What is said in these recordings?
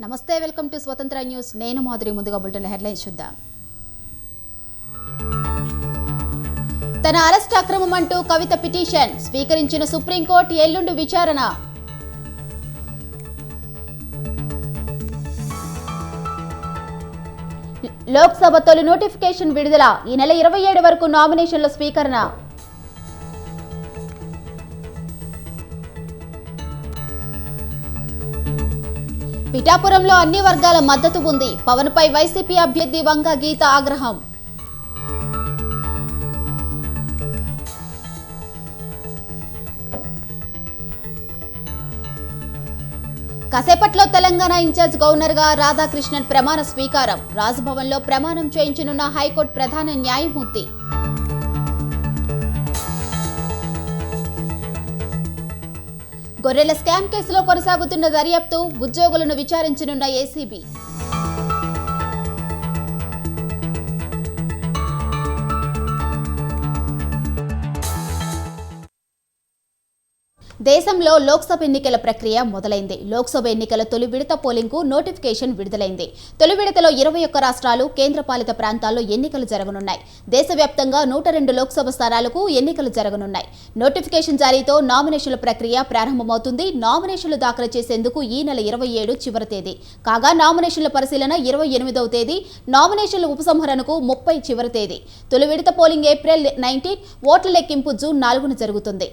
నమస్తే, welcome to స్వతంత్ర news. నేను మాధురి. ముందుగా బులెటిన్ హెడ్లైన్స్ చూద్దాం. తన అరెస్ట్ అక్రమం అంటూ కవిత పిటిషన్ స్వీకరించిన సుప్రీంకోర్టు, ఎల్లుండి విచారణ. లోక్సభ తొలి నోటిఫికేషన్ విడుదల. ఈ నెల 27 వరకు నామినేషన్ల స్వీకరణ. పిఠాపురంలో అన్ని వర్గాల మద్దతు ఉంది. పవన్ పై వైసీపీ అభ్యర్థి వంగ గీత ఆగ్రహం. కాసేపట్లో తెలంగాణ ఇన్ఛార్జ్ గవర్నర్ గా రాధాకృష్ణన్ ప్రమాణ స్వీకారం. రాజ్భవన్ లో ప్రమాణం చేయించనున్న హైకోర్టు ప్రధాన న్యాయమూర్తి. గొర్రెల స్కామ్ కేసులో కొనసాగుతున్న దర్యాప్తు. ఉద్యోగులను విచారించనున్న ఏసీబీ. దేశంలో లోక్సభ ఎన్నికల ప్రక్రియ మొదలైంది. లోక్సభ ఎన్నికల తొలి విడత పోలింగ్ కు నోటిఫికేషన్ విడుదలైంది. తొలి విడతలో 21 రాష్ట్రాలు, కేంద్రపాలిత ప్రాంతాల్లో ఎన్నికలు జరగనున్నాయి. దేశవ్యాప్తంగా 102 లోక్సభ స్థానాలకు ఎన్నికలు జరగనున్నాయి. నోటిఫికేషన్ జారీతో నామినేషన్ల ప్రక్రియ ప్రారంభమవుతుంది. నామినేషన్లు దాఖలు చేసేందుకు ఈ నెల 27 చివరి తేదీ కాగా, నామినేషన్ల పరిశీలన 28వ తేదీ, నామినేషన్ల ఉపసంహరణకు 30 చివరి తేదీ. తొలి విడత పోలింగ్ ఏప్రిల్ 19, ఓట్ల లెక్కింపు జూన్ 4న జరుగుతుంది.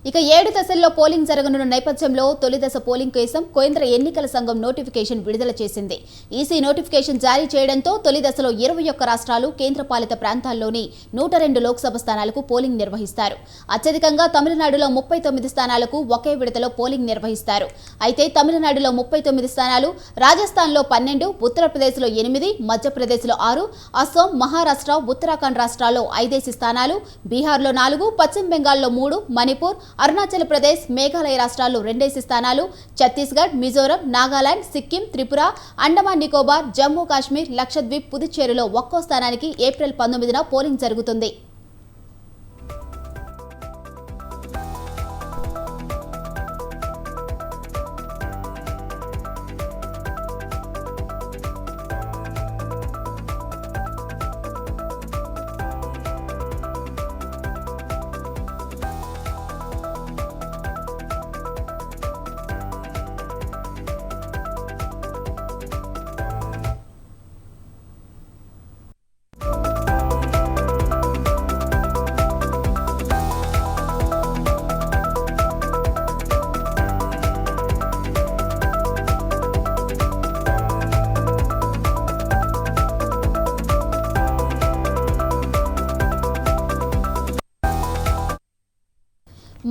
ఇక 7 దశల్లో పోలింగ్ జరగనున్న నేపథ్యంలో తొలి దశ పోలింగ్ కోసం కేంద్ర ఎన్నికల సంఘం నోటిఫికేషన్ విడుదల చేసింది. ఈసీ నోటిఫికేషన్ జారీ చేయడంతో తొలి దశలో 21 రాష్ట్రాలు, కేంద్రపాలిత ప్రాంతాల్లోని 102 లోక్సభ స్థానాలకు పోలింగ్ నిర్వహిస్తారు. అత్యధికంగా తమిళనాడులో 39 స్థానాలకు ఒకే విడతలో పోలింగ్ నిర్వహిస్తారు. అయితే తమిళనాడులో 39 స్థానాలు, రాజస్థాన్లో 12, ఉత్తరప్రదేశ్లో 8, మధ్యప్రదేశ్లో 6, అస్సాం, మహారాష్ట్ర, ఉత్తరాఖండ్ రాష్ట్రాల్లో 5 స్థానాలు, బీహార్లో 4, పశ్చిమ బెంగాల్లో 3, మణిపూర్, అరుణాచల్ ప్రదేశ్, మేఘాలయ రాష్ట్రాల్లో 2 స్థానాలు, ఛత్తీస్గఢ్, మిజోరం, నాగాలాండ్, సిక్కిం, త్రిపుర, అండమాన్ నికోబార్, జమ్మూ కాశ్మీర్, లక్షద్వీప్, పుదుచ్చేరిలో ఒక్కో స్థానానికి ఏప్రిల్ 19న పోలింగ్ జరుగుతుంది.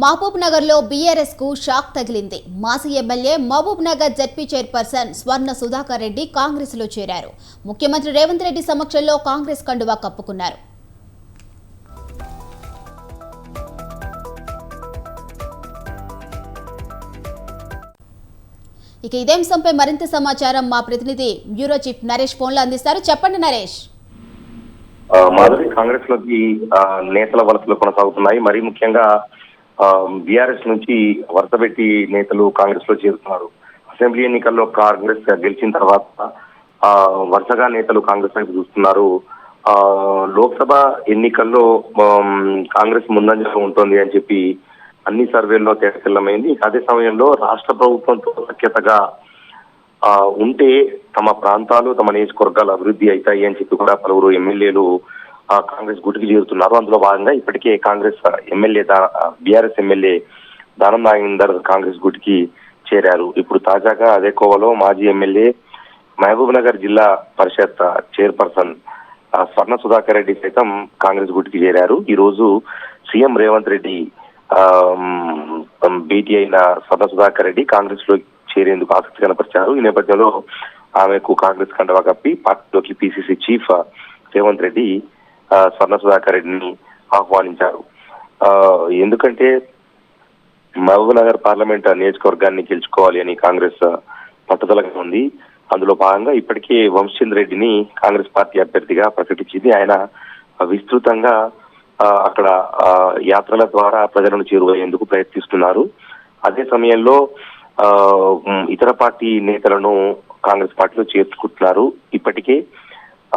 మహబూబ్ నగర్ లో బీఆర్ఎస్ కు షాక్ తగిలింది. మాజీ MLA Mahbubnagar ZP chairperson Swarna Sudhakar Reddy Congress లో చేరారు. ముఖ్యమంత్రి రేవంత్ రెడ్డి సమక్షంలో కాంగ్రెస్ కండువా కప్పుకున్నారు. ఇక ఇదే అంశంపై మరింత సమాచారం మా ప్రతినిధి బ్యూరో చీఫ్ నరేష్ ఫోన్లో అందిస్తారు. చెప్పండి నరేష్. మాధురి, కాంగ్రెస్ లోకి నేతల వలసలు కొనసాగుతున్నాయి. మరీ ముఖ్యంగా బీఆర్ఎస్ నుంచి వరుస పెట్టి నేతలు కాంగ్రెస్ లో చేరుతున్నారు. అసెంబ్లీ ఎన్నికల్లో కాంగ్రెస్ గెలిచిన తర్వాత వరుసగా నేతలు కాంగ్రెస్ వైపు చూస్తున్నారు. లోక్సభ ఎన్నికల్లో కాంగ్రెస్ ముందంజలో ఉంటుంది అని చెప్పి అన్ని సర్వేల్లో తేటతెల్లమైంది. అదే సమయంలో రాష్ట్ర ప్రభుత్వంతో సఖ్యతగా ఉంటే తమ ప్రాంతాలు, తమ నియోజకవర్గాలు అభివృద్ధి అవుతాయి అని చెప్పి కూడా పలువురు ఎమ్మెల్యేలు కాంగ్రెస్ గుటికి చేరుతున్నారు. అందులో భాగంగా ఇప్పటికే Congress MLA BRS MLA Danam Nagender Congress గుటికి చేరారు. ఇప్పుడు తాజాగా అదే కోవలో మాజీ ఎమ్మెల్యే మహబూబ్ నగర్ జిల్లా పరిషత్ చైర్పర్సన్ స్వర్ణ సుధాకర్ రెడ్డి సైతం కాంగ్రెస్ గుటికి చేరారు. ఈ రోజు సీఎం రేవంత్ రెడ్డి భేటీ అయిన స్వర్ణ సుధాకర్ రెడ్డి కాంగ్రెస్ లో చేరేందుకు ఆసక్తి కనపరిచారు. ఈ నేపథ్యంలో ఆమెకు కాంగ్రెస్ కండువా కప్పి పార్టీలోకి పిసిసి చీఫ్ రేవంత్ రెడ్డి స్వర్ణ సుధాకర్ రెడ్డిని ఆహ్వానించారు. ఎందుకంటే మహబూబ్ నగర్ పార్లమెంట్ నియోజకవర్గాన్ని గెలుచుకోవాలి అని కాంగ్రెస్ పట్టుదలగా ఉంది. అందులో భాగంగా ఇప్పటికే వంశచంద్ర రెడ్డిని కాంగ్రెస్ పార్టీ అభ్యర్థిగా ప్రకటించింది. ఆయన విస్తృతంగా అక్కడ యాత్రల ద్వారా ప్రజలను చేరువయ్యేందుకు ప్రయత్నిస్తున్నారు. అదే సమయంలో ఇతర పార్టీ నేతలను కాంగ్రెస్ పార్టీలో చేర్చుకుంటున్నారు. ఇప్పటికే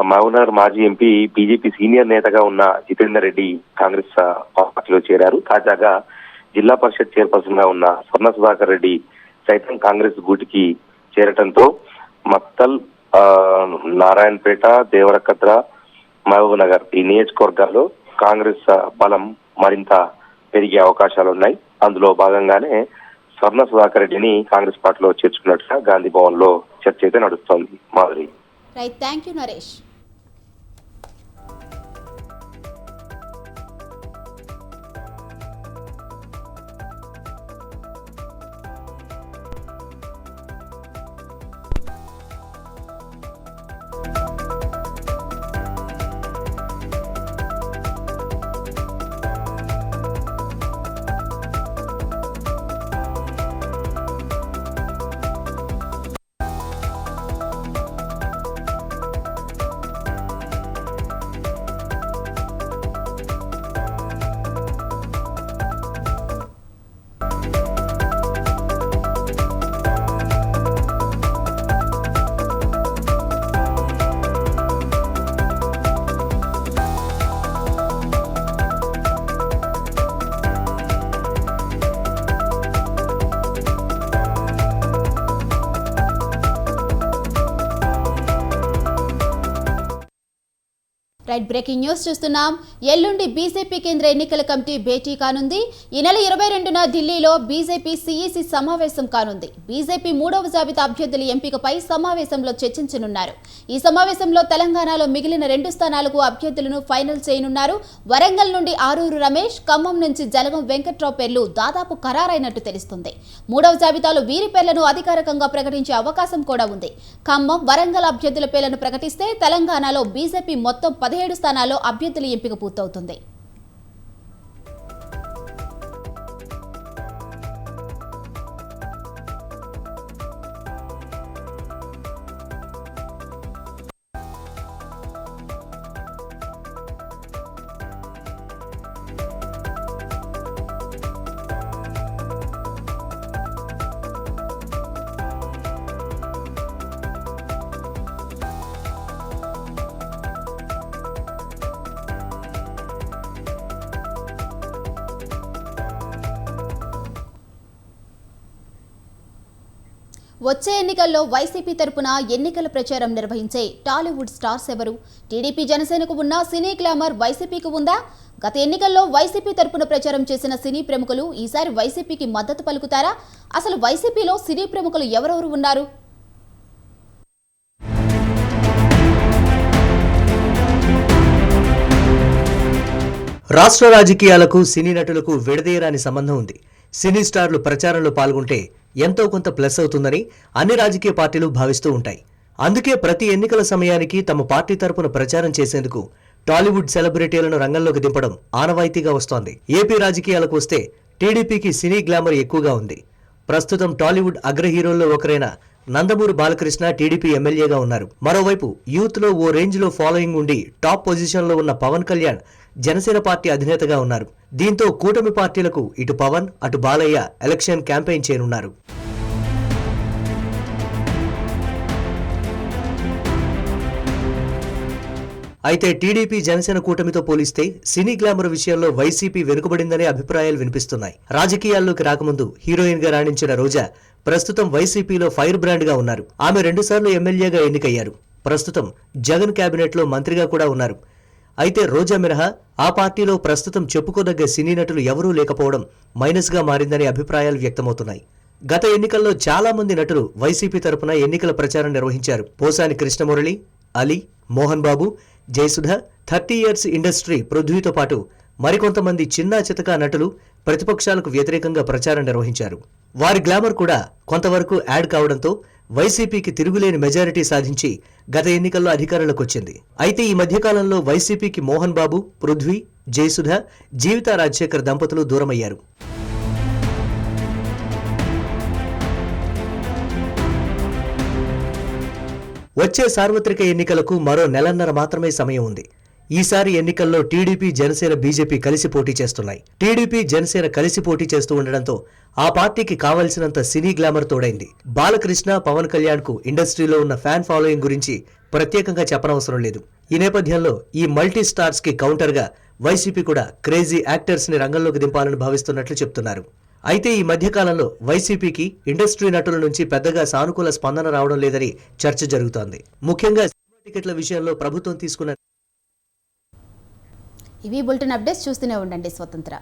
మహబూబ్నగర్ మాజీ ఎంపీ బీజేపీ సీనియర్ నేతగా ఉన్న జితేందర్ రెడ్డి కాంగ్రెస్ పార్టీలో చేరారు. తాజాగా జిల్లా పరిషత్ చైర్పర్సన్ గా ఉన్న స్వర్ణ సుధాకర్ రెడ్డి సైతం కాంగ్రెస్ గూటికి చేరటంతో మక్తల్, నారాయణపేట, దేవరకద్ర, మహబూబ్ నగర్ ఈ నియోజకవర్గాల్లో కాంగ్రెస్ బలం మరింత పెరిగే అవకాశాలు ఉన్నాయి. అందులో భాగంగానే స్వర్ణ సుధాకర్ రెడ్డిని కాంగ్రెస్ పార్టీలో చేర్చుకున్నట్టుగా గాంధీ భవన్ లో చర్చ అయితే నడుస్తోంది. Madhuri. Right, thank you Naresh. Right, breaking news చూస్తున్నాం. ఎల్లుండి బీజేపీ కేంద్ర ఎన్నికల కమిటీ భేటీ కానుంది. ఈ నెల 22న ఢిల్లీలో బీజేపీ సీఈసీ సమావేశం కానుంది. బీజేపీ 3వ జాబితా అభ్యర్థుల ఎంపికపై సమావేశంలో చర్చించనున్నారు. ఈ సమావేశంలో తెలంగాణలో మిగిలిన 2 స్థానాలకు అభ్యర్థులను ఫైనల్ చేయనున్నారు. వరంగల్ నుండి ఆరూరు రమేష్, ఖమ్మం నుంచి జలగం వెంకట్రావు పేర్లు దాదాపు ఖరారైనట్టు తెలుస్తుంది. 3వ జాబితాలో వీరి పేర్లను అధికారికంగా ప్రకటించే అవకాశం కూడా ఉంది. ఖమ్మం, వరంగల్ అభ్యర్థుల పేర్లను ప్రకటిస్తే తెలంగాణలో బీజేపీ మొత్తం 17 స్థానాల్లో అభ్యర్థుల ఎంపిక పూర్తవుతుంది. వచ్చే ఎన్నికల్లో వైసీపీ తరపున ఎన్నికల ప్రచారం నిర్వహించే టాలీవుడ్ స్టార్స్ ఎవరు? టీడీపీ జనసేనకు ఉన్న సినీ గ్లామర్ వైసీపీకి ఉందా? గత ఎన్నికల్లో వైసీపీ తరపున ప్రచారం చేసిన సినీ ప్రముఖులు ఈసారి వైసీపీకి మద్దతు పలుకుతారా? అసలు వైసీపీలో సినీ ప్రముఖులు ఎవరెవరు ఉన్నారు? రాష్ట్ర రాజకీయాలకు సినీ నటులకు విడదీయరాని సంబంధం ఉంది. సినీ స్టార్లు ప్రచారంలో పాల్గొంటే ఎంతో కొంత ప్లస్ అవుతుందని అన్ని రాజకీయ పార్టీలు భావిస్తూ ఉంటాయి. అందుకే ప్రతి ఎన్నికల సమయానికి తమ పార్టీ తరపున ప్రచారం చేసేందుకు టాలీవుడ్ సెలబ్రిటీలను రంగంలోకి దింపడం ఆనవాయితీగా వస్తోంది. ఏపీ రాజకీయాలకు వస్తే టీడీపీకి సినీ గ్లామర్ ఎక్కువగా ఉంది. ప్రస్తుతం టాలీవుడ్ అగ్ర హీరోల్లో ఒకరైన నందమూరి బాలకృష్ణ టీడీపీ ఎమ్మెల్యేగా ఉన్నారు. మరోవైపు యూత్ లో ఓ రేంజ్ లో ఫాలోయింగ్ ఉండి టాప్ పొజిషన్ లో ఉన్న పవన్ కళ్యాణ్ జనసేన పార్టీ అధినేతగా ఉన్నారు. దీంతో కూటమి పార్టీలకు ఇటు పవన్ అటు బాలయ్య ఎలక్షన్ క్యాంపెయిన్ చేయనున్నారు. అయితే టీడీపీ జనసేన కూటమితో పోలిస్తే సినీ గ్లామర్ విషయంలో వైసీపీ వెనుకబడిందనే అభిప్రాయాలు వినిపిస్తున్నాయి. రాజకీయాల్లోకి రాకముందు హీరోయిన్ గా రాణించిన రోజా ప్రస్తుతం వైసీపీలో ఫైర్ బ్రాండ్ గా ఉన్నారు. ఆమె 2 సార్లు ఎమ్మెల్యేగా ఎన్నికయ్యారు. ప్రస్తుతం జగన్ కేబినెట్ లో మంత్రిగా కూడా ఉన్నారు. అయితే రోజా మినహా ఆ పార్టీలో ప్రస్తుతం చెప్పుకోదగ్గ సినీ నటులు ఎవరూ లేకపోవడం మైనస్ గా మారిందనే అభిప్రాయాలు వ్యక్తమవుతున్నాయి. గత ఎన్నికల్లో చాలా మంది నటులు వైసీపీ తరపున ఎన్నికల ప్రచారం నిర్వహించారు. పోసాని కృష్ణమురళి, అలీ, మోహన్ బాబు, జయసుధ, 30 ఇయర్స్ ఇండస్ట్రీ పృథ్వీతో పాటు మరికొంతమంది చిన్నా చితకా నటులు ప్రతిపక్షాలకు వ్యతిరేకంగా ప్రచారం నిర్వహించారు. వారి గ్లామర్ కూడా కొంతవరకు యాడ్ కావడంతో వైసీపీకి తిరుగులేని మెజారిటీ సాధించి గత ఎన్నికల్లో అధికారంలోకి వచ్చింది. అయితే ఈ మధ్యకాలంలో వైసీపీకి మోహన్ బాబు, పృథ్వీ, జయసుధ, జీవితా రాజశేఖర్ దంపతులు దూరమయ్యారు. వచ్చే సార్వత్రిక ఎన్నికలకు మరో నెలన్నర మాత్రమే సమయం ఉంది. ఈసారి ఎన్నికల్లో టీడీపీ, జనసేన, బీజేపీ కలిసి పోటీ చేస్తున్నాయి. టీడీపీ, జనసేన కలిసి పోటీ చేస్తూ ఉండడంతో ఆ పార్టీకి కావలసినంత సినీ గ్లామర్ తోడైంది. బాలకృష్ణ, పవన్ కళ్యాణ్ కు ఇండస్ట్రీలో ఉన్న ఫ్యాన్ ఫాలోయింగ్ గురించి ప్రత్యేకంగా చెప్పనవసరం లేదు. ఈ నేపథ్యంలో ఈ మల్టీ స్టార్స్ కి కౌంటర్ గా వైసీపీ కూడా క్రేజీ యాక్టర్స్ ని రంగంలోకి దింపాలని భావిస్తున్నట్లు చెప్తున్నారు. అయితే ఈ మధ్యకాలంలో వైసీపీకి ఇండస్ట్రీ నటుల నుంచి పెద్దగా సానుకూల స్పందన రావడం లేదని చర్చ జరుగుతోంది. ముఖ్యంగా సినిమా టికెట్ల విషయంలో ప్రభుత్వం తీసుకున్న ఇవి బులెటిన్ అప్డేట్స్. చూస్తూనే ఉండండి స్వతంత్ర.